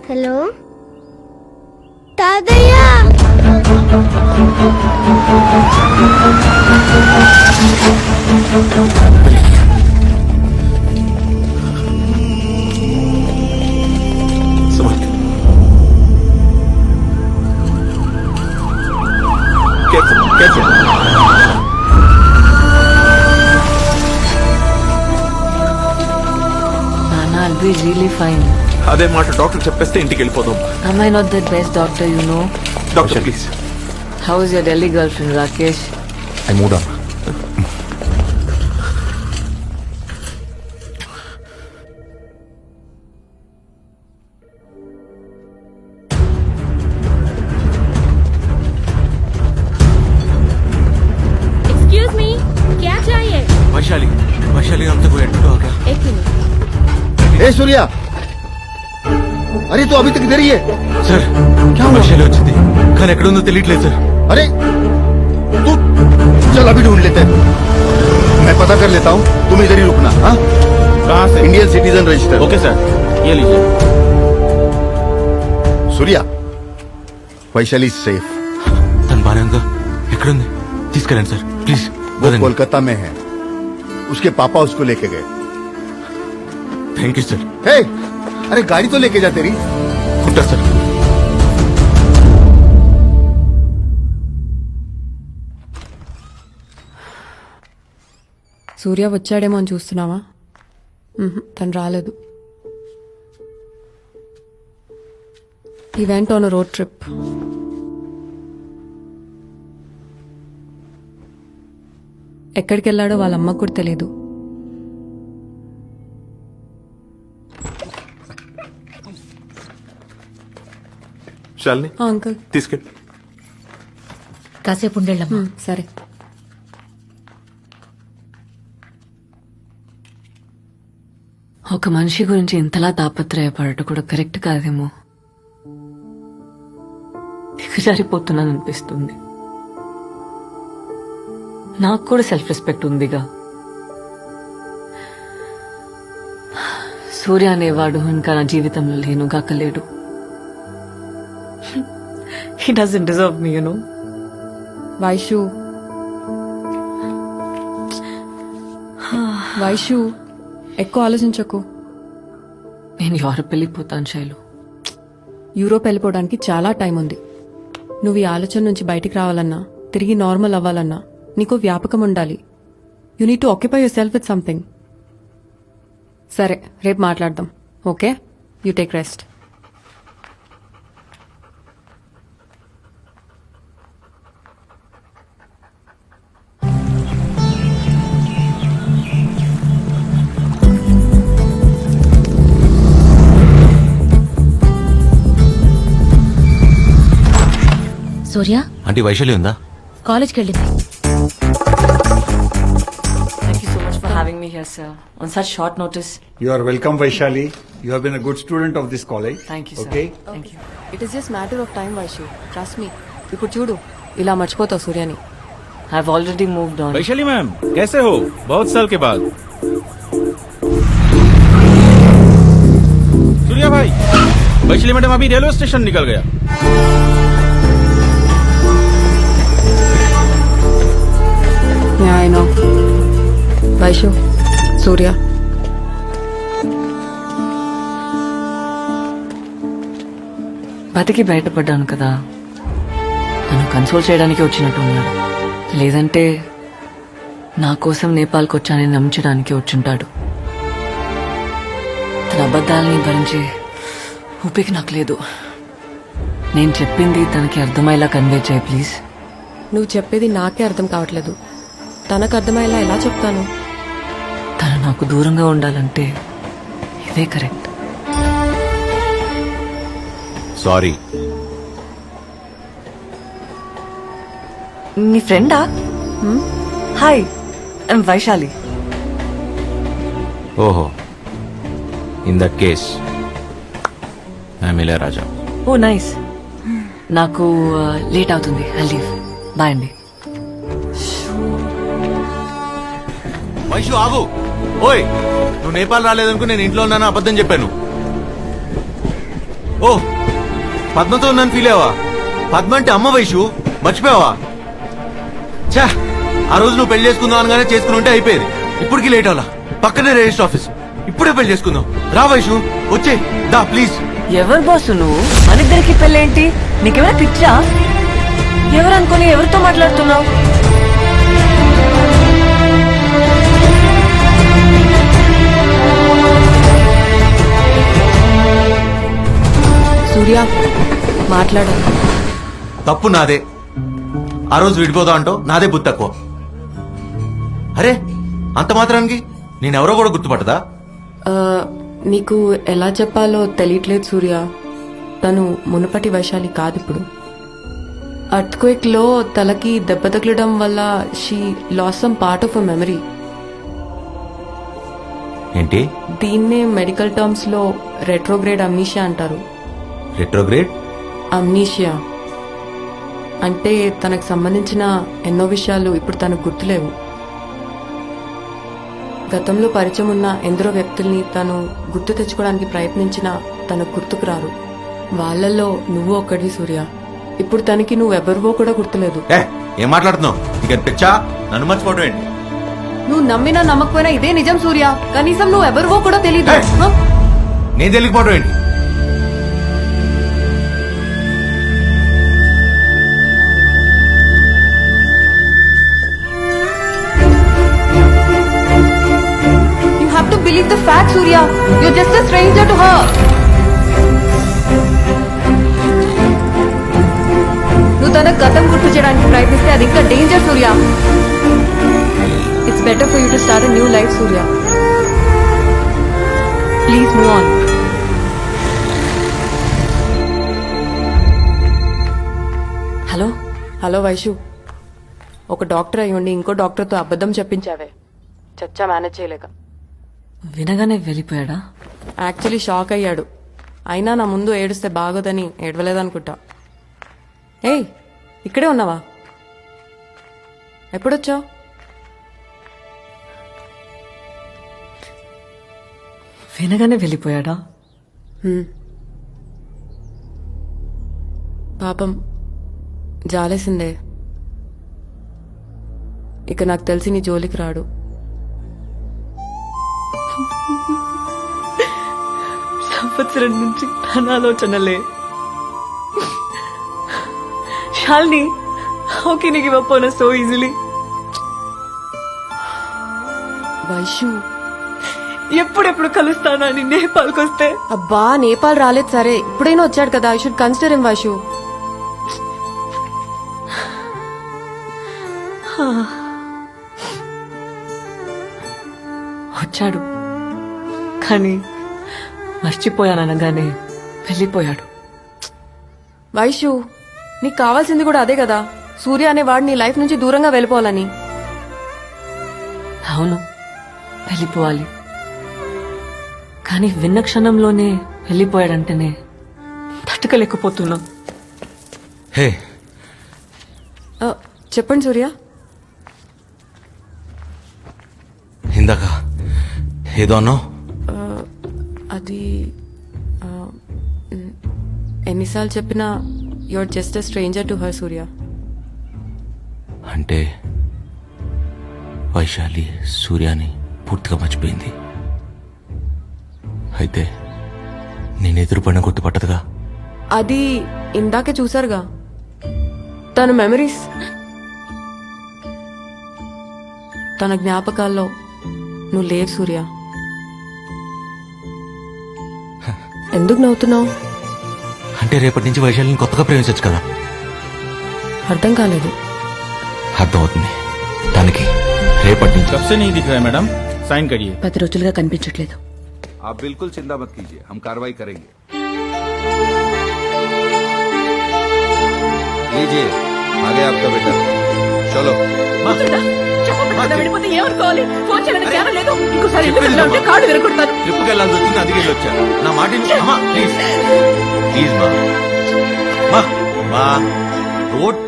Hello తాతయ్య. I'll be really fine. అదే మాట డాక్టర్ చెప్పేస్తే ఇంటికి వెళ్ళిపోదాం. Am I not the best doctor you know? Doctor please. How is your Delhi girlfriend, Rakesh? I moved on. Excuse me, क्या चाहिए? వైశాలి हमसे कोई एडमिट हो गया? एक मिनट. ए सूर्या, अरे तू अभी तक इधर ही है? सर क्या हुआ? వైశాలి వచ్చింది కానీ ఎక్కడ ఉందో తెలియట్లేదు సార్. अरे तू चल अभी ढूंढ लेते हैं. मैं पता कर लेता हूँ, तुम इधर ही रुकना. हाँ, कहाँ से? Indian citizen register. Okay sir, ये लीजिए. सूर्या, वैशाली सेफ. తను బానే ఉందా? ఎక్కడుంది? తీసుకెళ్ళండి సార్ ప్లీజ్. वो कोलकाता में है. उसके पापा उसको लेके गए. Thank you sir. हे, अरे गाड़ी तो लेके जा तेरी. ఉంటా సార్. సూర్య వచ్చాడేమో అని చూస్తున్నావా? తను రాలేదు. ఈ వెంట ఆన్ రోడ్ ట్రిప్. ఎక్కడికి వెళ్ళాడో వాళ్ళ అమ్మకు కూడా తెలియదు. శాలిని అంకుల్ తీసుకెళ్ళి. కాసేపు ఉండేళ్ళమ్మా. సరే. ఒక మనిషి గురించి ఇంతలా తాపత్రయపడటం కూడా కరెక్ట్ కాదేమో. దిగజారిపోతున్నాను అనిపిస్తుంది. నాకు కూడా సెల్ఫ్ రెస్పెక్ట్ ఉందిగా. సూర్య అనేవాడు ఇంకా నా జీవితంలో లేనుగాకలేడు. He doesn't deserve me, you know. Vaishu, Vaishu ఎక్కువ ఆలోచించకు. నేను యూరప్ వెళ్ళిపోతాను శైలు. యూరోప్ వెళ్ళిపోవడానికి చాలా టైం ఉంది. నువ్వు ఈ ఆలోచన నుంచి బయటికి రావాలన్నా, తిరిగి నార్మల్ అవ్వాలన్నా నీకు వ్యాపకం ఉండాలి. You need to occupy your self with something. సరే, రేపు మాట్లాడదాం. Okay, you take rest. Surya aunty Vaishali ఉందా? కాలేజ్కి వెళ్ళింది. Thank you so much for having me here, sir. On such short notice. You are welcome, Vaishali. You have been a good student of this college. Thank you, sir. Okay. Thank you. It is just matter of time Vaishu, trust me. ఇప్పుడు చూడు, ఇలా మర్చిపోతావు సూర్యని. I've already moved on. Vaishali ma'am कैसे हो? बहुत साल के बाद. सूर्या भाई, वैशाली मैडम अभी रेलवे स्टेशन निकल गया. Yeah, I know. వైషు, సూర్య. బతికి బయటపడ్డాను కదా, నన్ను కన్సోల్ చేయడానికి వచ్చినట్టు ఉన్నాడు. లేదంటే నా కోసం నేపాల్కి వచ్చానని నమ్మించడానికి వచ్చుంటాడు. తన అబద్ధాలని భరించే ఊపిక నాకు లేదు. నేను చెప్పింది తనకి అర్థమయ్యేలా కన్వే చేయి ప్లీజ్. నువ్వు చెప్పేది నాకే అర్థం కావట్లేదు. తనకు అర్థమయ్యేలా ఎలా చెప్తాను? తను నాకు దూరంగా ఉండాలంటే ఇదే కరెక్ట్. సారీ. నీ ఫ్రెండా? Hi, I'm Vaishali. ఓహో, in that case I'm Ilayaraja. Oh nice. నాకు లేట్ అవుతుంది, ఐ లీవ్. బాయ్ అండి. వైషు ఆగు. ఓయ్, నువ్వు నేపాల్ రాలేదనుకో నేను ఇంట్లో ఉన్నాను అబద్ధం చెప్పాను. ఓ పద్మతో నన్ను ఫీల్ అయ్యావా? పద్మ అంటే అమ్మ వైషు, మర్చిపోయావా? ఛా, ఆ రోజు నువ్వు పెళ్లి చేసుకుందాం అనగానే చేసుకుని ఉంటే అయిపోయేది. ఇప్పటికి లేట్ అవ్వాలా? పక్కనే రిజిస్టర్ ఆఫీస్. ఇప్పుడే పెళ్లి చేసుకుందాం. రా వైషు, వచ్చే దా ప్లీజ్. ఎవరు బాసు నువ్వు? మనిద్దరికి పెళ్ళేంటి? నీకేమైనా పిచ్చా? ఎవరు అనుకుని ఎవరితో మాట్లాడుతున్నావు? సూర్య మాట్లాడాలి. తప్పు నాదే. ఆ రోజు విడిపోదా అంటో నాదే బుద్ధి తక్కువ. అరే అంత మాత్రానికి నేనెవరో కూడా గుర్తుపట్టదా? నీకు ఎలా చెప్పాలో తెలియట్లేదు సూర్య. తను మునుపటి వైశాలి కాదు ఇప్పుడు. అర్త్క్వేక్ లో తలకి దెబ్బ తగలడం వల్ల she loss some part of a memory. ఏంటి దీన్నే మెడికల్ టర్మ్స్ లో రెట్రోగ్రేడ్ అమ్నీషియా అంటారు. రెట్రోగ్రేడ్? అమ్నీషియా అంటే తనకు సంబంధించిన ఎన్నో విషయాలు ఇప్పుడు తనకు గుర్తులేవు. గతంలో పరిచయం ఉన్న ఎందరో వ్యక్తుల్ని తను గుర్తు తెచ్చుకోవడానికి ప్రయత్నించినా తనకు గుర్తుకు రారు. వాళ్ళల్లో నువ్వు ఒక్కడివి సూర్య. ఇప్పుడు తనకి నువ్వెవరివో కూడా గుర్తులేదు. ఏం మాట్లాడుతున్నావు? ఇక పిచ్చా, నన్ను మర్చిపోవడం ఏంటి? నువ్వు నమ్మినా నమ్మకపోయినా ఇదే నిజం సూర్య. కనీసం నువ్వెవరివో కూడా తెలీదు. హ? నేను తెలియకపోవడం ఏంటి? You have to believe the fact, Surya. You're just a stranger to her. నువ్వు తన గతం గుర్తు చేయడానికి ప్రయత్నిస్తే అది ఇంకా danger Surya. It's better for you to start a new life Surya. Please move on. Hello hello Vaishu, ఒక డాక్టర్ అయి ఉండి ఇంకో డాక్టర్తో అబద్ధం చెప్పించావే. చచ్చా మేనేజ్ చేయలేక. వినగానే వెళ్ళిపోయాడా? యాక్చువల్లీ షాక్ అయ్యాడు. అయినా నా ముందు ఏడుస్తే బాగోదని ఏడవలేదనుకుంటా. ఏయ్, ఇక్కడే ఉన్నావా? ఎప్పుడొచ్చావు? వినగానే వెళ్ళిపోయాడా? పాపం జాలేసిందే. ఇక నాకు తెలిసి నీ జోలికి రాడు. సంవత్సరం నుంచి తన ఆలోచనలే. Shalini, how can you give up on us so easily? Vaishu, ఎప్పుడెప్పుడు కలుస్తానని నేపాల్కి వస్తే అబ్బా నేపాల్ రాలేదు సరే, ఇప్పుడైనా వచ్చాడు కదా. I should consider him Vaishu. వచ్చాడు, కానీ మర్చిపోయాననగానే వెళ్ళిపోయాడు. వైషు, నీకు కావాల్సింది కూడా అదే కదా. సూర్య అనేవాడు నీ లైఫ్ నుంచి దూరంగా వెళ్ళిపోవాలని. అవును, వెళ్ళిపోవాలి. కానీ విన్న క్షణంలోనే వెళ్ళిపోయాడంటేనే తట్టుకోలేకపోతున్నా. హే, చెప్పండి సూర్య. ఇందాక ఏదో అన్నావు. అది ఎన్నిసార్లు చెప్పినా your just a stranger to her Surya. అంటే వైశాలి సూర్యాని పూర్తిగా మర్చిపోయింది. అయితే నేను ఎదురుపడిన గుర్తుపట్టదుగా. అది ఇందాకే చూసారుగా తన మెమరీస్, తన జ్ఞాపకాల్లో నువ్వు లేవు సూర్య. ఎందుకు నవ్వుతున్నావు? అంటే రేపటి నుంచి వైశాలిని కొత్తగా ప్రేమించచ్చు కదా. అర్థం కాలేదు. అర్థం అవుతుంది దానికి. రేపటి నుంచి कब से नहीं दिख रहा है मैडम? साइन करिए. 10 రోజులుగా కనిపించట్లేదు. आप बिल्कुल चिंता मत कीजिए, हम कार्रवाई करेंगे. लीजिए, आगे आपका बेटा. चलो. ట్రిప్కి వెళ్ళాల్సి వచ్చింది, అందుకే వచ్చా. నా మాట విను. అమ్మా, ప్లీజ్ ప్లీజ్ మా రోడ్